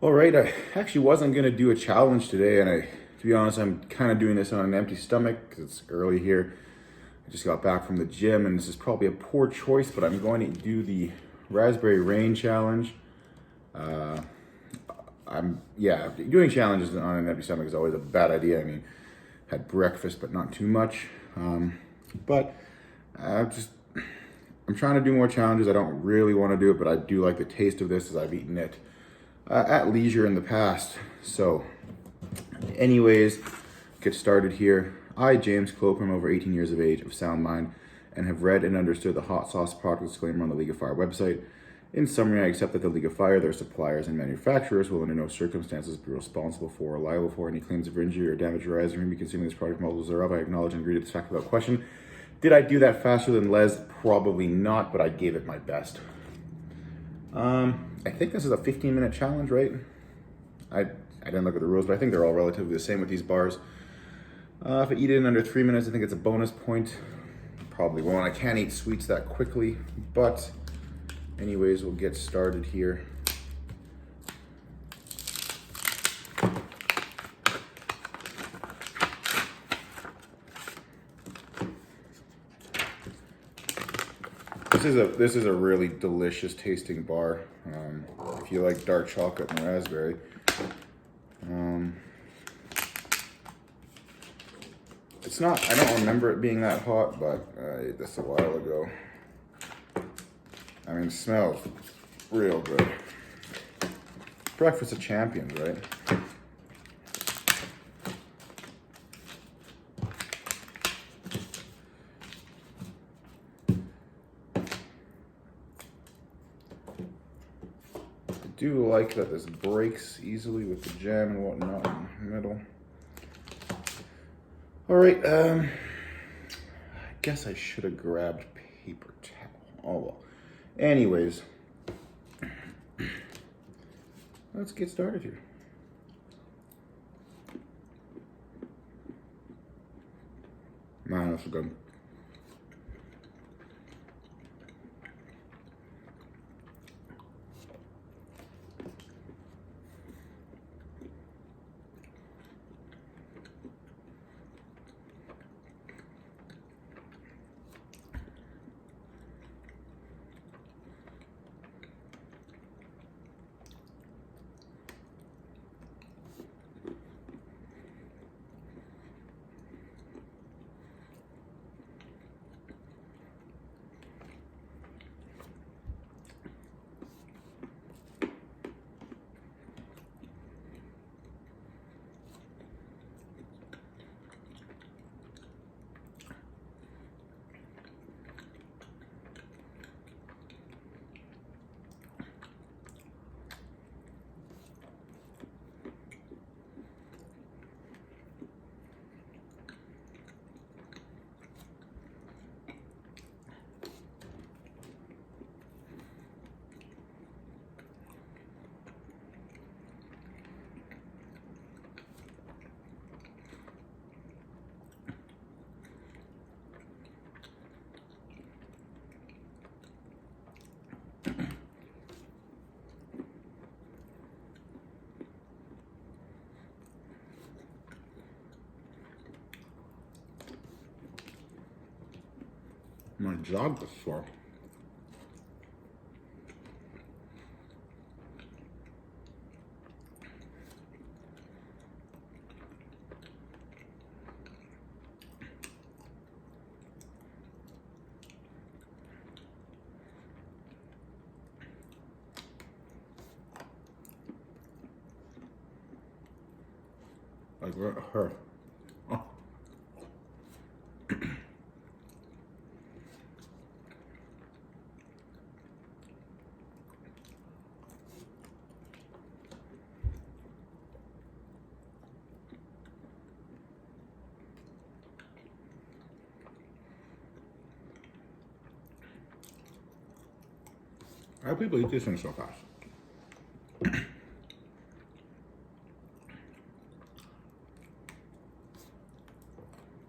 All right, I actually wasn't gonna do a challenge today, and to be honest, I'm kind of doing this on an empty stomach because it's early here. I just got back from the gym, and this is probably a poor choice, but I'm going to do the Raspberry Rain Challenge. Uh, doing challenges on an empty stomach is always a bad idea. I mean, had breakfast, but not too much. But just I'm trying to do more challenges. I don't really want to do it, but I do like the taste of this as I've eaten it at leisure in the past. So, anyways, get started here. I, James Clope, am over 18 years of age, of sound mind, and have read and understood the hot sauce product disclaimer on the League of Fire website. In summary, I accept that the League of Fire, their suppliers, and manufacturers will under no circumstances be responsible for or liable for any claims of injury or damage arising from me consuming this product, multiples thereof. I acknowledge and agree to this fact without question. Did I do that faster than Les? Probably not, but I gave it my best. I think this is a 15-minute challenge, right? I didn't look at the rules, but I think they're all relatively the same with these bars. If I eat it in under 3 minutes, I think it's a bonus point. Probably won't. I can't eat sweets that quickly, but anyways, we'll get started here. This is a really delicious tasting bar. If you like dark chocolate and raspberry. It's not, I don't remember it being that hot, but I ate this a while ago. I mean, it smells real good. Breakfast of champions, right? I do like that this breaks easily with the jam and whatnot in the middle. All right, I guess I should have grabbed paper towel. Oh well. Anyways, let's get started here. Man, that's good. My job was sore. Like her. Oh. How do people eat this thing so fast?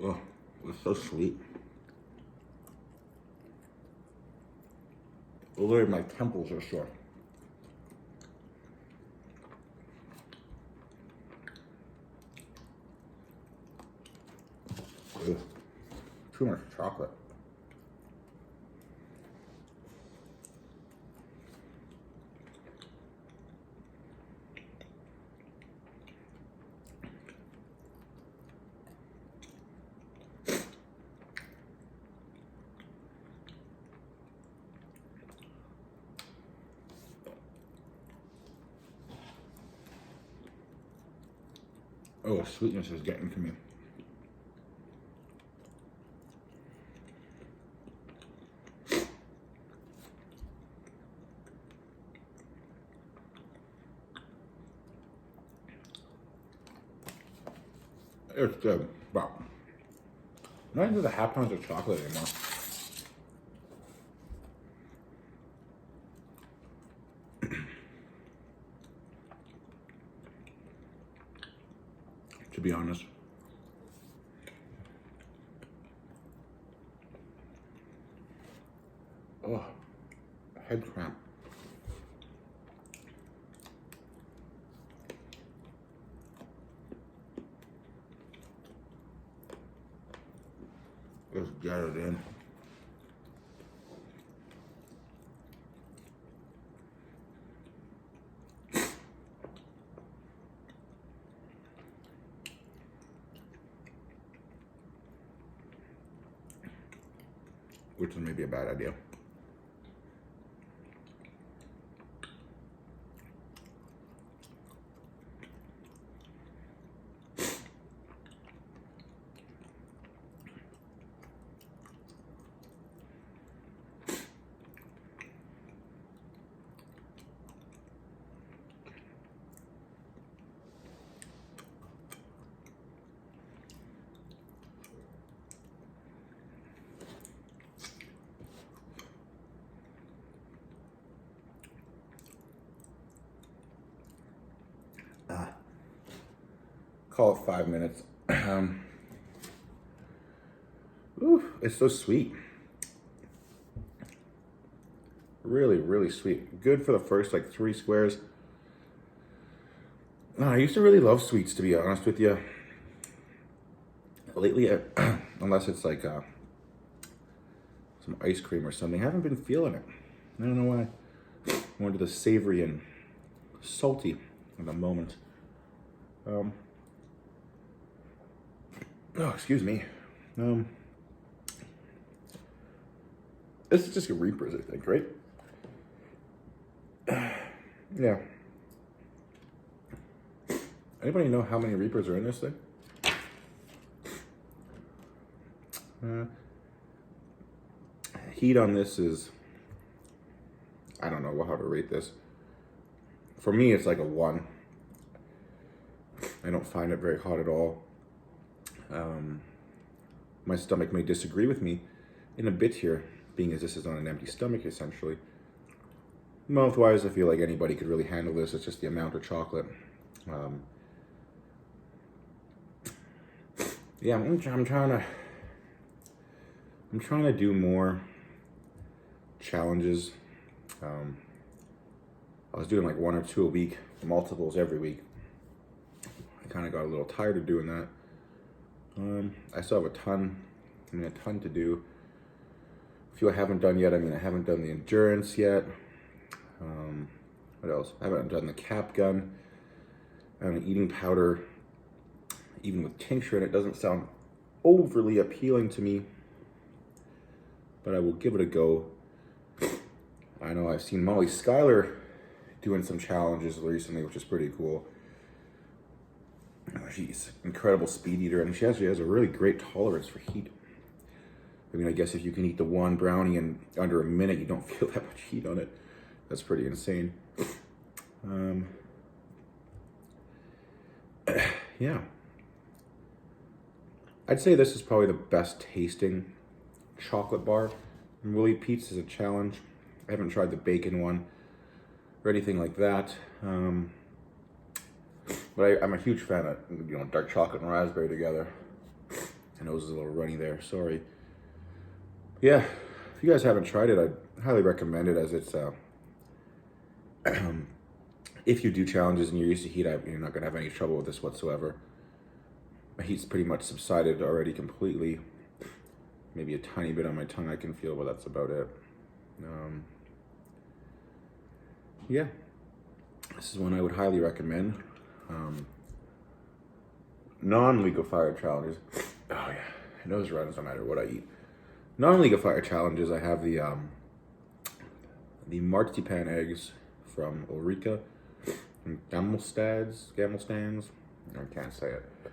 Oh, it's so sweet. Literally, my temples are sore. Ugh, too much chocolate. Oh, sweetness is getting to me. It's good, but I'm not into the half pounds of chocolate anymore. To be honest. Oh, head cramp. Let's get it in. Which is maybe a bad idea. Call it 5 minutes. Ooh, it's so sweet. Really, really sweet. Good for the first like 3 squares. I used to really love sweets, to be honest with you. Lately, unless it's like some ice cream or something, I haven't been feeling it. I don't know why. More to the savory and salty at the moment. Oh, excuse me. This is just a Reaper's, I think, right? Yeah. Anybody know how many Reapers are in this thing? Heat on this is, I don't know how to rate this. For me, it's like a 1. I don't find it very hot at all. My stomach may disagree with me in a bit here, being as this is on an empty stomach, essentially. Mouth-wise, I feel like anybody could really handle this. It's just the amount of chocolate. Yeah, I'm trying to do more challenges. I was doing like 1 or 2 a week, multiples every week. I kind of got a little tired of doing that. I still have a ton to do. A few I haven't done yet. I haven't done the endurance yet. What else? I haven't done the cap gun. And eating powder, even with tincture in it, doesn't sound overly appealing to me. But I will give it a go. I know I've seen Molly Schuyler doing some challenges recently, which is pretty cool. She's an incredible speed eater, and she actually has a really great tolerance for heat. I guess if you can eat the 1 brownie in under a minute, you don't feel that much heat on it. That's pretty insane. Yeah. I'd say this is probably the best tasting chocolate bar. And Willie Pete's is a challenge. I haven't tried the bacon one or anything like that. But I'm a huge fan of dark chocolate and raspberry together. My nose is a little runny there. Sorry. Yeah, if you guys haven't tried it, I'd highly recommend it, as it's if you do challenges and you're used to heat, you're not gonna have any trouble with this whatsoever. My heat's pretty much subsided already completely. Maybe a tiny bit on my tongue I can feel, but that's about it. Yeah, this is one I would highly recommend. Non-League of Fire challenges. Oh yeah, nose runs no matter what I eat. Non-League of Fire challenges. I have the marzipan eggs from Ulrika and Gamelstans. I can't say it. I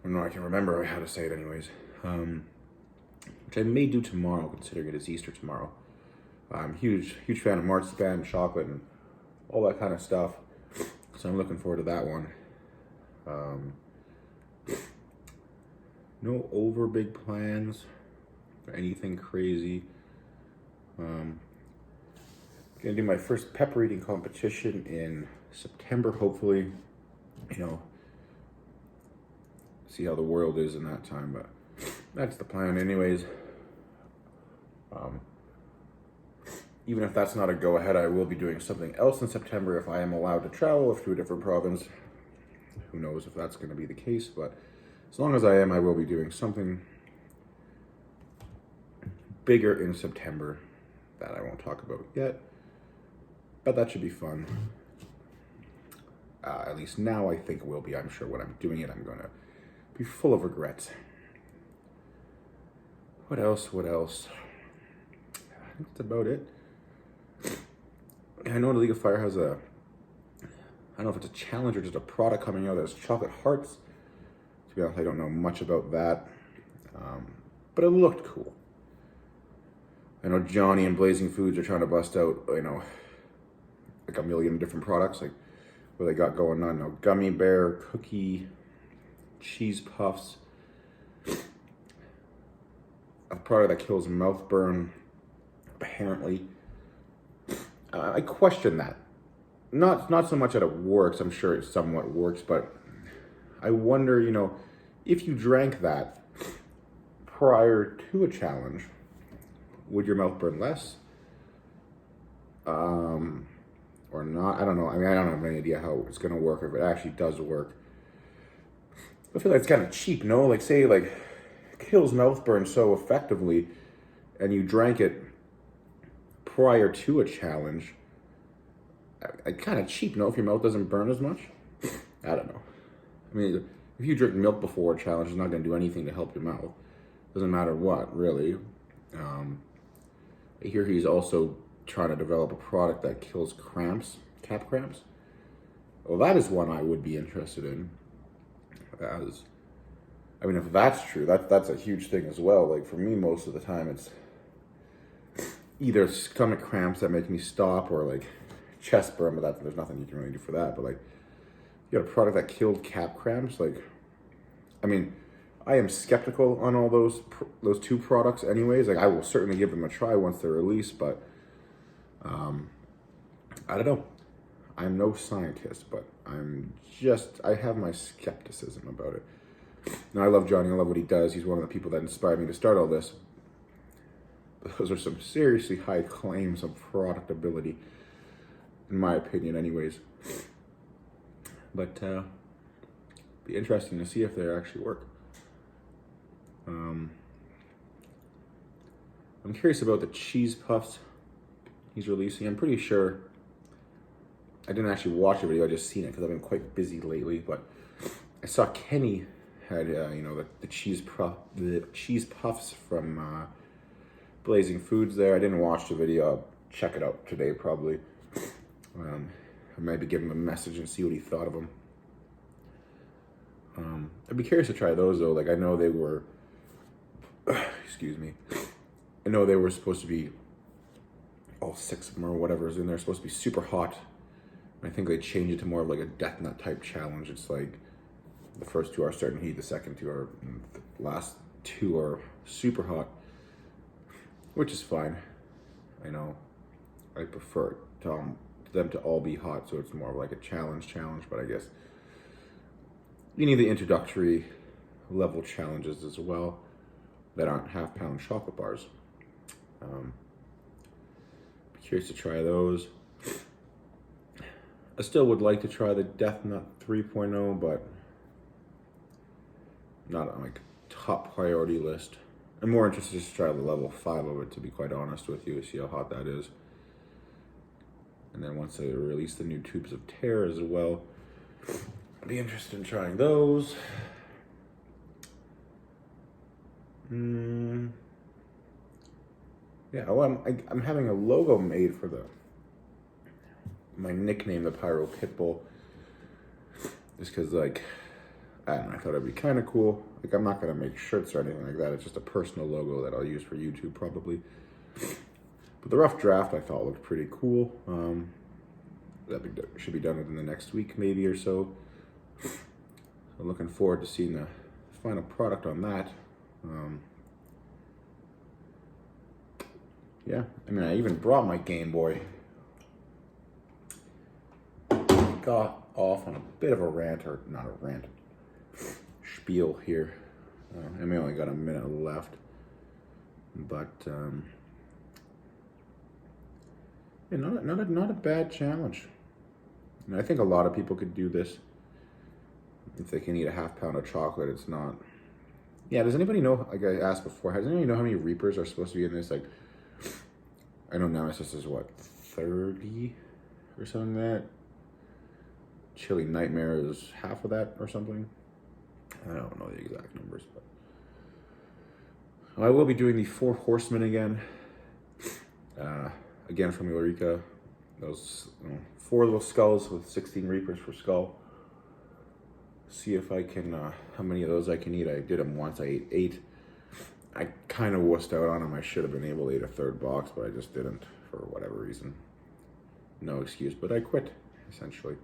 don't know. I can remember how to say it anyways. Which I may do tomorrow, considering it is Easter tomorrow. I'm huge fan of marzipan, chocolate, and all that kind of stuff. So I'm looking forward to that one. No over big plans or anything crazy. Gonna do my first pepper eating competition in September, hopefully. See how the world is in that time, but that's the plan anyways. Even if that's not a go-ahead, I will be doing something else in September if I am allowed to travel to a different province. Who knows if that's going to be the case, but as long as I am, I will be doing something bigger in September that I won't talk about yet, but that should be fun. At least now I think it will be. I'm sure when I'm doing it, I'm going to be full of regrets. What else? I think that's about it. I know the League of Fire has I don't know if it's a challenge or just a product coming out that's chocolate hearts. To be honest, I don't know much about that, but it looked cool. I know Johnny and Blazing Foods are trying to bust out, like a million different products, like what they got going on now. Gummy bear, cookie, cheese puffs, a product that kills mouth burn, apparently. I question that. Not so much that it works. I'm sure it somewhat works, but I wonder, if you drank that prior to a challenge, would your mouth burn less? Or not? I don't know. I mean, I don't have any idea how it's gonna work, if it actually does work. I feel like it's kind of cheap, no? Like, say, it kills mouth burn so effectively, and you drank it prior to a challenge. Kind of cheap, no? If your mouth doesn't burn as much? I don't know. I mean, if you drink milk before a challenge, it's not going to do anything to help your mouth. Doesn't matter what, really. I hear he's also trying to develop a product that kills cramps, calf cramps. Well, that is one I would be interested in. If that's true, that's a huge thing as well. Like, for me, most of the time, it's either stomach cramps that make me stop, or chest burn, but there's nothing you can really do for that. But you got a product that killed calf cramps. I am skeptical on all those two products anyways. I will certainly give them a try once they're released, but I don't know. I'm no scientist, but I have my skepticism about it. Now, I love Johnny. I love what he does. He's one of the people that inspired me to start all this. Those are some seriously high claims of productability, in my opinion, anyways. But be interesting to see if they actually work. I'm curious about the cheese puffs he's releasing. I'm pretty sure. I didn't actually watch the video. I just seen it because I've been quite busy lately. But I saw Kenny had the cheese puffs from Blazing Foods there. I didn't watch the video. I'll check it out today probably. I maybe give him a message and see what he thought of them. I'd be curious to try those though. I know they were, excuse me. I know they were supposed to be, all 6 of them or whatever is in there, supposed to be super hot. And I think they changed it to more of a death nut type challenge. It's the first 2 are starting heat, the second 2 are, the last 2 are super hot, which is fine. I know I prefer them to all be hot, so it's more of a challenge, but I guess you need the introductory level challenges as well that aren't half-pound chocolate bars. Be curious to try those. I still would like to try the Death Nut 3.0, but not on my top priority list. I'm more interested to try the level 5 of it, to be quite honest with you, see how hot that is. And then once they release the new Tubes of Terror as well, I'd be interested in trying those. Yeah, well, I'm having a logo made for my nickname, the Pyro Pitbull, just because, like, I don't know, I thought it'd be kind of cool. Like, I'm not gonna make shirts or anything like that. It's just a personal logo that I'll use for YouTube probably. But the rough draft I thought looked pretty cool. That should be done within the next week maybe or so. I'm looking forward to seeing the final product on that. Yeah, I mean, I even brought my Game Boy. Got off on a bit of a rant, or not a rant, spiel here. I mean, I only got a minute left, but yeah, not a bad challenge. And I think a lot of people could do this if they can eat a half pound of chocolate. It's not. Yeah, does anybody know? Like I asked before, does anybody know how many Reapers are supposed to be in this? Like, I know Nemesis is what, 30 or something like that. Chili Nightmare is half of that or something. I don't know the exact numbers, but I will be doing the 4 Horsemen again. Again from Eureka. Those 4 little skulls with 16 Reapers per skull. See if I can, how many of those I can eat. I did them once, I ate 8. I kind of wussed out on them. I should have been able to eat a 3rd box, but I just didn't for whatever reason. No excuse, but I quit, essentially.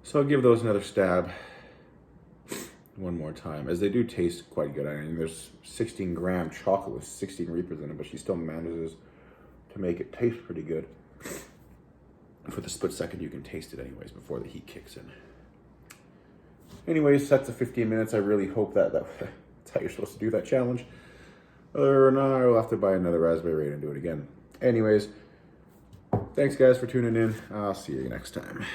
So I'll give those another stab one more time, as they do taste quite good. I mean, there's 16-gram chocolate with 16 Reapers in it, but she still manages to make it taste pretty good. For the split second, you can taste it anyways before the heat kicks in. Anyways, that's the 15 minutes. I really hope that's how you're supposed to do that challenge. Or not, I'll have to buy another Raspberry Raid and do it again. Anyways, thanks guys for tuning in. I'll see you next time.